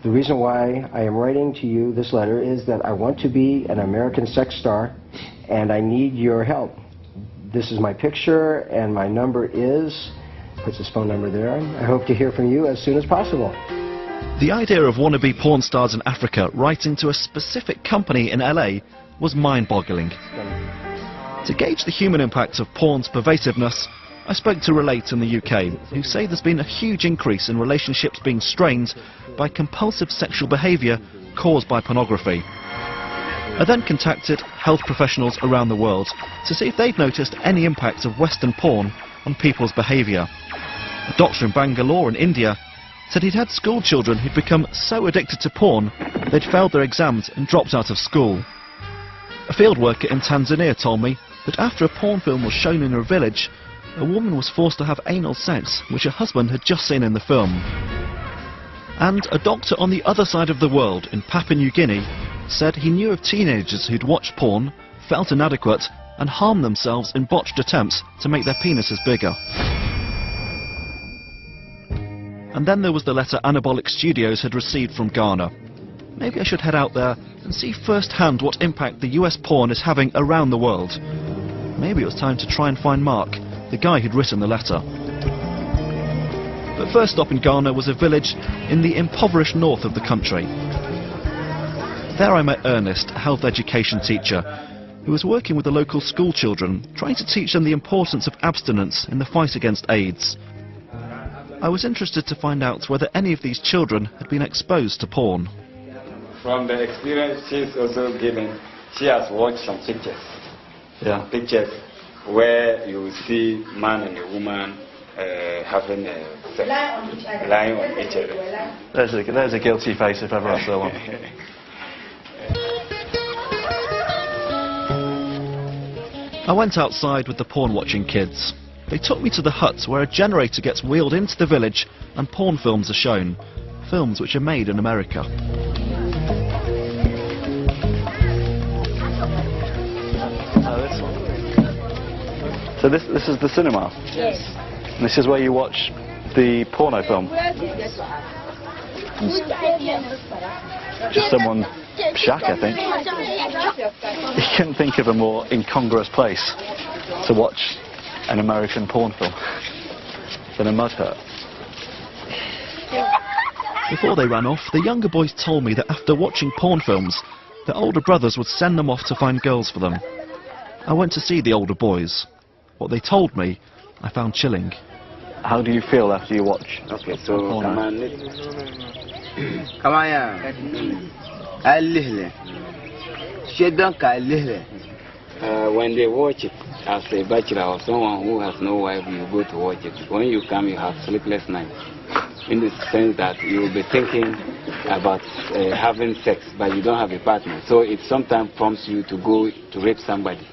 The reason why I am writing to you this letter is that I want to be an American sex star, and I need your help. This is my picture, and my number is, puts his phone number there. I hope to hear from you as soon as possible. The idea of wannabe porn stars in Africa writing to a specific company in LA was mind-boggling. To gauge the human impact of porn's pervasiveness, I spoke to Relate in the UK, who say there's been a huge increase in relationships being strained by compulsive sexual behaviour caused by pornography. I then contacted health professionals around the world to see if they'd noticed any impact of Western porn on people's behaviour. A doctor in Bangalore in India said he'd had school children who'd become so addicted to porn they'd failed their exams and dropped out of school. A field worker in Tanzania told me that after a porn film was shown in her village, a woman was forced to have anal sex, which her husband had just seen in the film. And a doctor on the other side of the world, in Papua New Guinea, said he knew of teenagers who'd watched porn, felt inadequate, and harmed themselves in botched attempts to make their penises bigger. And then there was the letter Anabolic Studios had received from Ghana. Maybe I should head out there and see firsthand what impact the US porn is having around the world. Maybe it was time to try and find Mark, the guy who'd written the letter. But first stop in Ghana was a village in the impoverished north of the country. There I met Ernest, a health education teacher, who was working with the local school children, trying to teach them the importance of abstinence in the fight against AIDS. I was interested to find out whether any of these children had been exposed to porn. From the experience she's also given, she has watched some pictures. Yeah. Pictures where you see man and a woman having sex, lying on each other. There's a guilty face if ever I saw one. I went outside with the porn-watching kids. They took me to the hut where a generator gets wheeled into the village and porn films are shown. Films which are made in America. So this is the cinema? Yes. And this is where you watch the porno film? Just someone's shack, I think. You couldn't think of a more incongruous place to watch an American porn film than a mud hut. Before they ran off, the younger boys told me that after watching porn films, their older brothers would send them off to find girls for them. I went to see the older boys. What they told me, I found chilling. How do you feel after you watch? Okay, so porno? When they watch it, as a bachelor or someone who has no wife, you go to watch it. When you come, you have sleepless nights. In the sense that you will be thinking about having sex, but you don't have a partner. So it sometimes prompts you to go to rape somebody,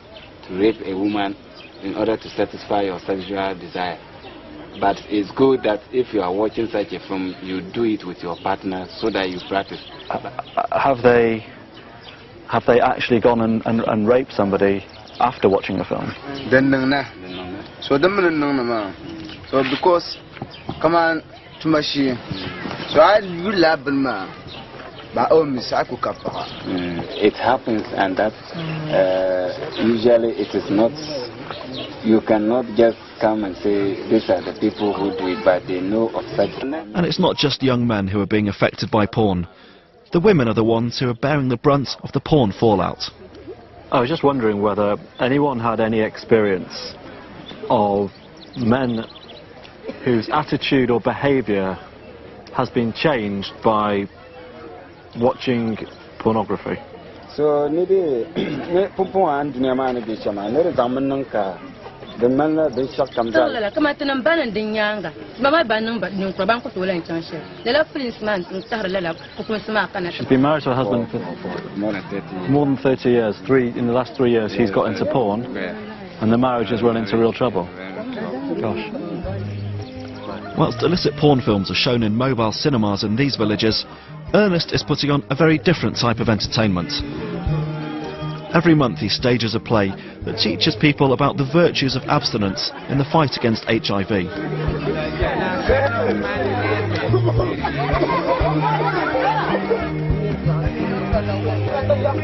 to rape a woman in order to satisfy your sexual desire. But it's good that if you are watching such a film, you do it with your partner so that you practice. Have they actually gone and raped somebody after watching the film? So so because come on to machine. So I will lab man. It happens, and that usually it is not. You cannot just come and say these are the people who do it, but they know of such. And it's not just young men who are being affected by porn. The women are the ones who are bearing the brunt of the porn fallout. I was just wondering whether anyone had any experience of men whose attitude or behaviour has been changed by watching pornography. So maybe the man the shock comes out. She's been married to her husband for more than 30 years. In the last 3 years he's got into porn, and the marriage has run into real trouble. Gosh. Whilst illicit porn films are shown in mobile cinemas in these villages, Ernest is putting on a very different type of entertainment. Every month he stages a play that teaches people about the virtues of abstinence in the fight against HIV.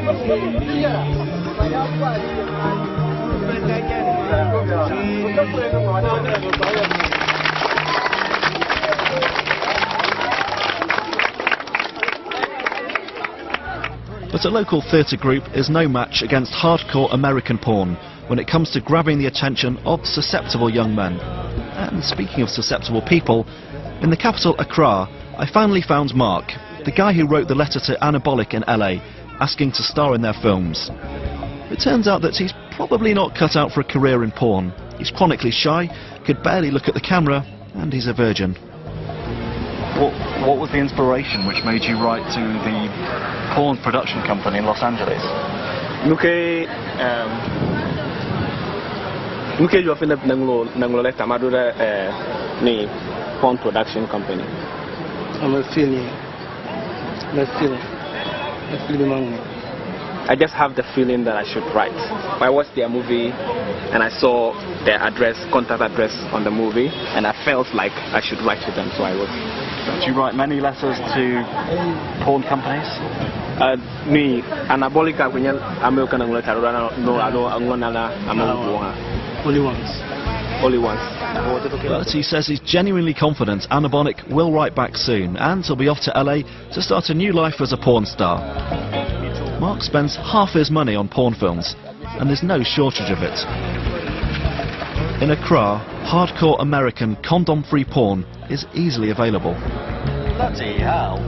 But a local theatre group is no match against hardcore American porn when it comes to grabbing the attention of susceptible young men. And speaking of susceptible people, in the capital Accra, I finally found Mark, the guy who wrote the letter to Anabolic in LA, asking to star in their films. It turns out that he's probably not cut out for a career in porn. He's chronically shy, could barely look at the camera, and he's a virgin. What was the inspiration which made you write to the porn production company in Los Angeles? You have a porn production company. I'm a feeling. I just have the feeling that I should write. I watched their movie and I saw their address, contact address on the movie, and I felt like I should write to them, so I wrote. Did you write many letters to porn companies? Me, Anabolic, American only once. Only once. But he says he's genuinely confident Anabolic will write back soon, and he'll be off to LA to start a new life as a porn star. Mark spends half his money on porn films, and there's no shortage of it. In Accra, hardcore American condom-free porn is easily available. Bloody hell.